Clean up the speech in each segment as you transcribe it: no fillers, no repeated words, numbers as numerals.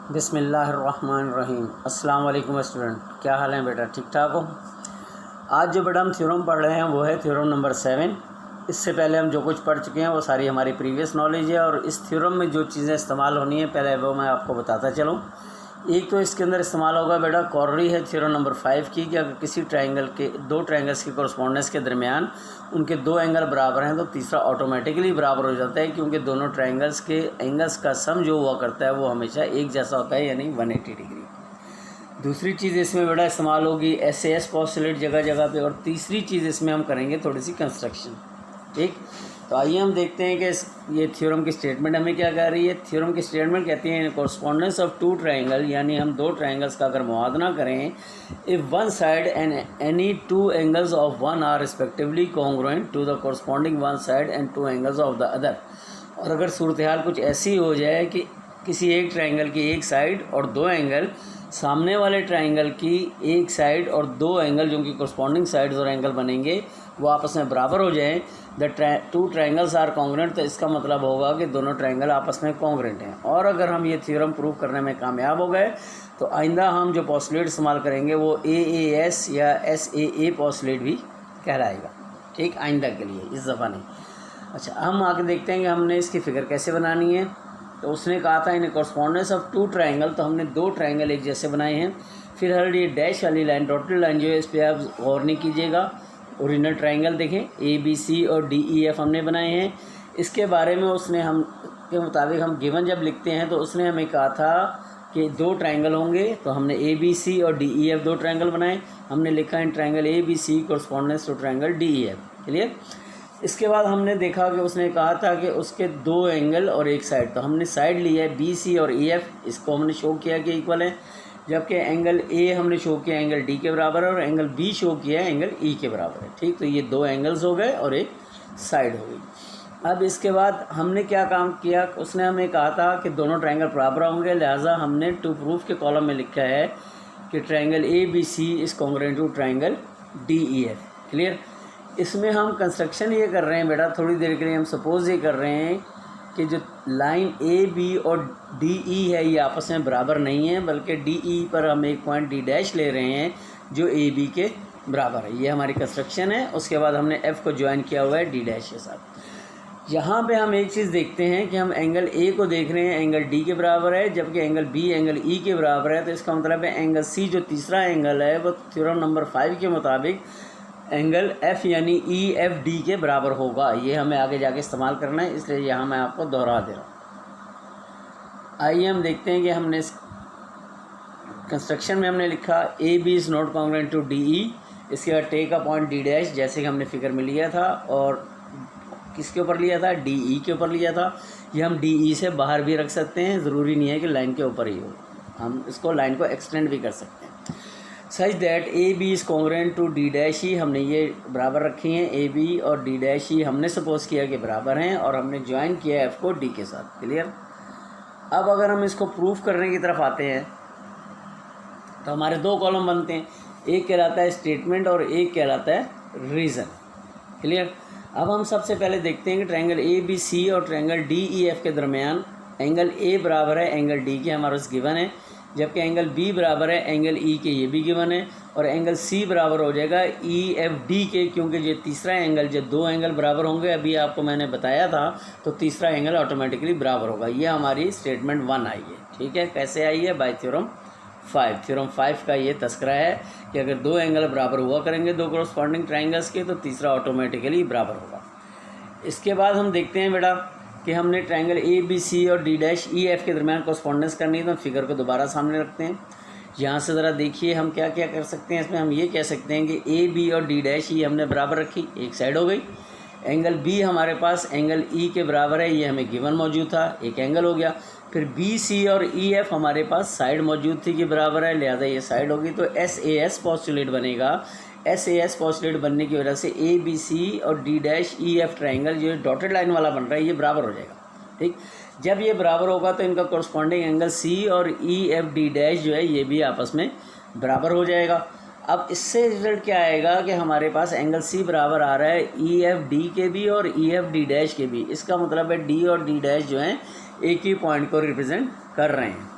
बिस्मिल्लाहिर्रहमानिर्रहीम। अस्सलाम वालेकुम स्टूडेंट, क्या हाल है बेटा? ठीक ठाक हो? आज जो बेटा हम थ्योरम पढ़ रहे हैं वो है थ्योरम नंबर 7। इससे पहले हम जो कुछ पढ़ चुके हैं वो सारी हमारी प्रीवियस नॉलेज है, और इस थ्योरम में जो चीज़ें इस्तेमाल होनी है पहले वो मैं आपको बताता चलूँ। एक तो इसके अंदर इस्तेमाल होगा बेटा कॉर्नरी है थ्योरम नंबर 5 की, कि अगर किसी ट्रायंगल के दो ट्रायंगल्स की कोरस्पोंडेंस के दरमियान उनके दो एंगल बराबर हैं तो तीसरा ऑटोमेटिकली बराबर हो जाता है, क्योंकि दोनों ट्रायंगल्स के एंगल्स का सम जो हुआ करता है वो हमेशा एक जैसा होता है, यानी 180 डिग्री। दूसरी चीज़ इसमें बेटा इस्तेमाल होगी SAS पोस्टुलेट जगह जगह पे, और तीसरी चीज़ इसमें हम करेंगे थोड़ी सी कंस्ट्रक्शन। ठीक, तो आइए हम देखते हैं कि ये थ्योरम की स्टेटमेंट हमें क्या कह रही है। थ्योरम की स्टेटमेंट कहती है कोरस्पोंडेंस ऑफ टू ट्रायंगल, यानी हम दो ट्रायंगल्स का अगर मुआदना करें, if one side and any two angles of one are respectively congruent to the corresponding one side and two angles of the other. और अगर सूरत हाल कुछ ऐसी हो जाए कि किसी एक ट्रायंगल की एक साइड और दो एंगल सामने वाले ट्रायंगल की एक साइड और दो एंगल जो कि कोरस्पॉन्डिंग साइड्स और एंगल बनेंगे वो आपस में बराबर हो जाएं, टू ट्रायंगल्स आर कॉन्ग्रुएंट, तो इसका मतलब होगा कि दोनों ट्रायंगल आपस में कॉन्ग्रुएंट हैं। और अगर हम ये थ्योरम प्रूव करने में कामयाब हो गए तो आइंदा हम जो पोस्टुलेट इस्तेमाल करेंगे वो AAS या SAA पोस्टुलेट भी कहलाएगा। ठीक, आइंदा के लिए, इस दफ़ा नहीं। अच्छा, हम आगे देखते हैं कि हमने इसकी फ़िगर कैसे बनानी है। तो उसने कहा था इन कोरस्पॉन्डेंस ऑफ टू ट्रायंगल, तो हमने दो ट्रायंगल एक जैसे बनाए हैं। फिर हर ये डैश वाली लाइन, डॉटेड लाइन जो है, इस पर आप गौर नहीं कीजिएगा। ओरिजिनल ट्रायंगल देखें, ABC और DEF हमने बनाए हैं। इसके बारे में उसने हम के मुताबिक हम गिवन जब लिखते हैं तो उसने हमें कहा था कि दो ट्रायंगल होंगे, तो हमने ABC और DEF दो ट्रायंगल बनाए। हमने लिखा है triangle ABC correspondence to triangle DEF। Clear? इसके बाद हमने देखा कि उसने कहा था कि उसके दो एंगल और एक साइड, तो हमने साइड लिया है BC और EF, इसको हमने शो किया कि इक्वल है, जबकि एंगल A हमने शो किया एंगल D के बराबर है और एंगल B शो किया एंगल E के बराबर है। ठीक, तो ये दो एंगल्स हो गए और एक साइड हो गई। अब इसके बाद हमने क्या काम किया, उसने हमें कहा था कि दोनों ट्रायंगल बराबर होंगे, लिहाजा हमने टू प्रूफ के कॉलम में लिखा है कि triangle ABC is congruent to triangle DEF। Clear? इसमें हम कंस्ट्रक्शन ये कर रहे हैं बेटा, थोड़ी देर के लिए हम सपोज ये कर रहे हैं कि जो लाइन AB और DE है ये आपस में बराबर नहीं है, बल्कि DE पर हम एक पॉइंट D' ले रहे हैं जो AB के बराबर है। ये हमारी कंस्ट्रक्शन है। उसके बाद हमने F को ज्वाइन किया हुआ है D' के साथ। यहाँ पे हम एक चीज़ देखते हैं कि हम एंगल A को देख रहे हैं एंगल D के बराबर है, जबकि एंगल B एंगल E के बराबर है। तो इसका मतलब है एंगल C जो तीसरा एंगल है वो थ्योरम नंबर 5 के मुताबिक एंगल F यानी EFD के बराबर होगा। ये हमें आगे जाके इस्तेमाल करना है, इसलिए यहाँ मैं आपको दोहरा दे रहा हूँ। आइए हम देखते हैं कि हमने इस कंस्ट्रक्शन में हमने लिखा AB is not congruent to DE। इसके बाद टेक अ पॉइंट D' जैसे कि हमने फिगर में लिया था, और किसके ऊपर लिया था? DE के ऊपर लिया था। ये हम DE से बाहर भी रख सकते हैं, ज़रूरी नहीं है कि लाइन के ऊपर ही हो, हम इसको लाइन को एक्सटेंड भी कर सकते हैं। Such that AB is congruent to D' हमने ये बराबर रखी हैं, AB और D' हमने सपोज किया कि बराबर हैं, और हमने ज्वाइन किया F को D के साथ। क्लियर? अब अगर हम इसको प्रूफ करने की तरफ आते हैं तो हमारे दो कॉलम बनते हैं, एक कहलाता है स्टेटमेंट और एक कहलाता है रीज़न। क्लियर? अब हम सबसे पहले देखते हैं कि ट्रायंगल ABC और ट्रायंगल DEF के दरमियान एंगल A बराबर है एंगल D के, हमारे पास गिवन है, जबकि एंगल B बराबर है एंगल E के, ये भी गिवन है, और एंगल C बराबर हो जाएगा EFD के, क्योंकि ये तीसरा एंगल, जब दो एंगल बराबर होंगे, अभी आपको मैंने बताया था, तो तीसरा एंगल ऑटोमेटिकली बराबर होगा। ये हमारी स्टेटमेंट 1 आई है। ठीक है, कैसे आई है? Bye theorem 5। थ्योरम 5 का ये तस्करा है कि अगर दो एंगल बराबर हुआ करेंगे दो कोरस्पॉन्डिंग ट्रायंगल्स के, तो तीसरा ऑटोमेटिकली बराबर होगा। इसके बाद हम देखते हैं बेटा कि हमने ट्रायंगल ABC और D'/EF के दरमियान कोरस्पॉन्डेंस करनी है, तो फिगर को दोबारा सामने रखते हैं। यहाँ से ज़रा देखिए हम क्या क्या कर सकते हैं। इसमें हम ये कह सकते हैं कि AB और D' हमने बराबर रखी, एक साइड हो गई। एंगल B हमारे पास एंगल E के बराबर है, ये हमें गिवन मौजूद था, एक एंगल हो गया। फिर BC और EF हमारे पास साइड मौजूद थी कि बराबर है, लिहाजा ये साइड होगी, तो SAS पोस्टुलेट बनेगा। SAS पोस्टुलेट बनने की वजह से ABC और D'/EF ट्रायंगल जो डॉटेड लाइन वाला बन रहा है ये बराबर हो जाएगा। ठीक, जब ये बराबर होगा तो इनका कोरस्पॉन्डिंग एंगल C और EFD' जो है ये भी आपस में बराबर हो जाएगा। अब इससे रिजल्ट क्या आएगा कि हमारे पास एंगल C बराबर आ रहा है EFD के भी और EFD' के भी। इसका मतलब है D और D' जो हैं एक ही पॉइंट को रिप्रेजेंट कर रहे हैं।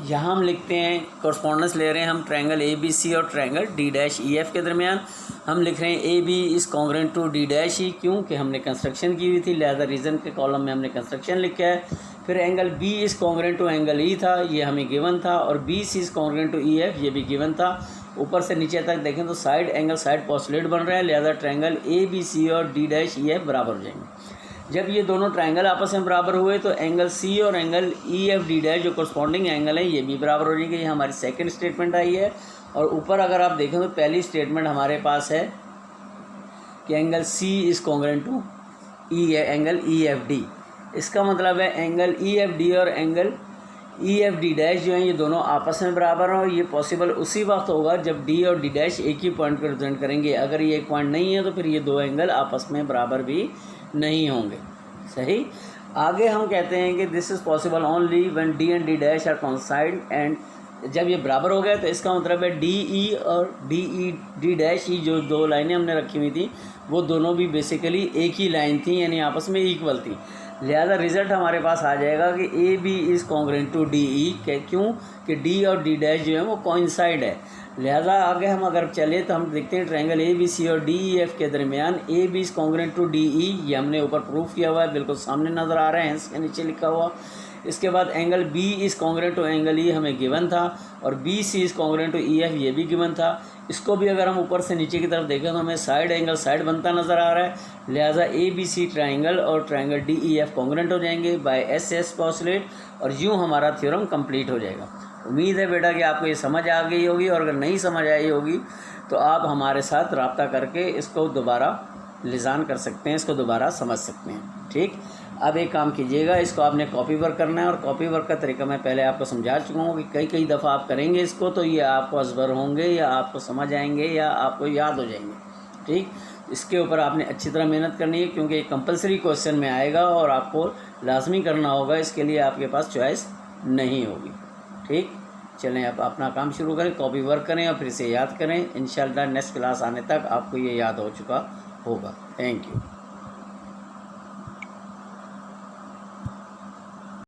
यहाँ हम लिखते हैं कॉरस्पॉन्डेंस ले रहे हैं हम ट्रायंगल ए बी सी और triangle D dash E F के दरमियान। हम लिख रहे हैं A B is congruent to D dash E, क्योंकि हमने कंस्ट्रक्शन की हुई थी, लिहाजा रीज़न के कॉलम में हमने कंस्ट्रक्शन लिखा है। फिर angle B is congruent to angle E था, ये हमें गिवन था, और B C is congruent to E F, ये भी गिवन था। ऊपर से नीचे तक देखें तो साइड एंगल साइड पोस्टुलेट बन रहा है, लिहाजा ट्रायंगल ए बी सी और डी डैश ई एफ बराबर हो जाएंगे। जब ये दोनों ट्रायंगल आपस में बराबर हुए तो एंगल सी और angle E F D dash जो कॉरस्पॉन्डिंग एंगल है ये भी बराबर हो जाएंगे। ये हमारी सेकंड स्टेटमेंट आई है। और ऊपर अगर आप देखें तो पहली स्टेटमेंट हमारे पास है कि angle C is congruent to angle E F D. इसका मतलब है एंगल ई एफ डी और angle E F D dash जो हैं ये दोनों आपस में बराबर हैं, और ये पॉसिबल उसी वक्त होगा जब डी और डी डैश एक ही पॉइंट पर रिप्रेजेंट करेंगे। अगर ये एक पॉइंट नहीं है तो फिर ये दो एंगल आपस में बराबर भी नहीं होंगे। सही। आगे हम कहते हैं कि this is possible only when D and D dash are coincide, and जब ये बराबर हो गया तो इसका मतलब है डी ई और डी डैश ई जो दो लाइनें हमने रखी हुई थी वो दोनों भी बेसिकली एक ही लाइन थी, यानी आपस में इक्वल थी। लिहाजा रिज़ल्ट हमारे पास आ जाएगा कि A B is congruent to D E, क्यों कि डी और डी डैश जो है वो कोइंसाइड है। लिहाजा आगे हम अगर चले तो हम देखते हैं ट्रायंगल ए बी सी और डी ई एफ के दरमियान A B is congruent to D E, ये हमने ऊपर प्रूफ किया हुआ है, बिल्कुल सामने नज़र आ रहे हैं, इसके नीचे लिखा हुआ। इसके बाद angle B is congruent to angle E हमें गिवन था, और B C is congruent to E F ये भी गिवन था। इसको भी अगर हम ऊपर से नीचे की तरफ देखें तो हमें साइड एंगल साइड बनता नज़र आ रहा है, लिहाजा ए बी सी ट्रायंगल और triangle D E F congruent हो जाएंगे बाय एस एस पोस्टुलेट, और यूँ हमारा थ्योरम कंप्लीट हो जाएगा। उम्मीद है बेटा कि आपको ये समझ आ गई होगी, और अगर नहीं समझ आई होगी तो आप हमारे साथ रब्ता करके इसको दोबारा लिजान कर सकते हैं, इसको दोबारा समझ सकते हैं। ठीक। अब एक काम कीजिएगा, इसको आपने कॉपी वर्क करना है, और कॉपी वर्क का तरीका मैं पहले आपको समझा चुका हूँ कि कई दफ़ा आप करेंगे इसको तो ये आपको असबर होंगे या आपको समझ आएंगे या आपको याद हो जाएंगे। ठीक। इसके ऊपर आपने अच्छी तरह मेहनत करनी है, क्योंकि ये कंपलसरी क्वेश्चन में आएगा और आपको लाजमी करना होगा, इसके लिए आपके पास चॉइस नहीं होगी। ठीक। चलें आप अपना काम शुरू करें, कॉपी वर्क करें और फिर इसे याद करें। इंशाल्लाह नेक्स्ट क्लास आने तक आपको ये याद हो चुका होगा। Thank you.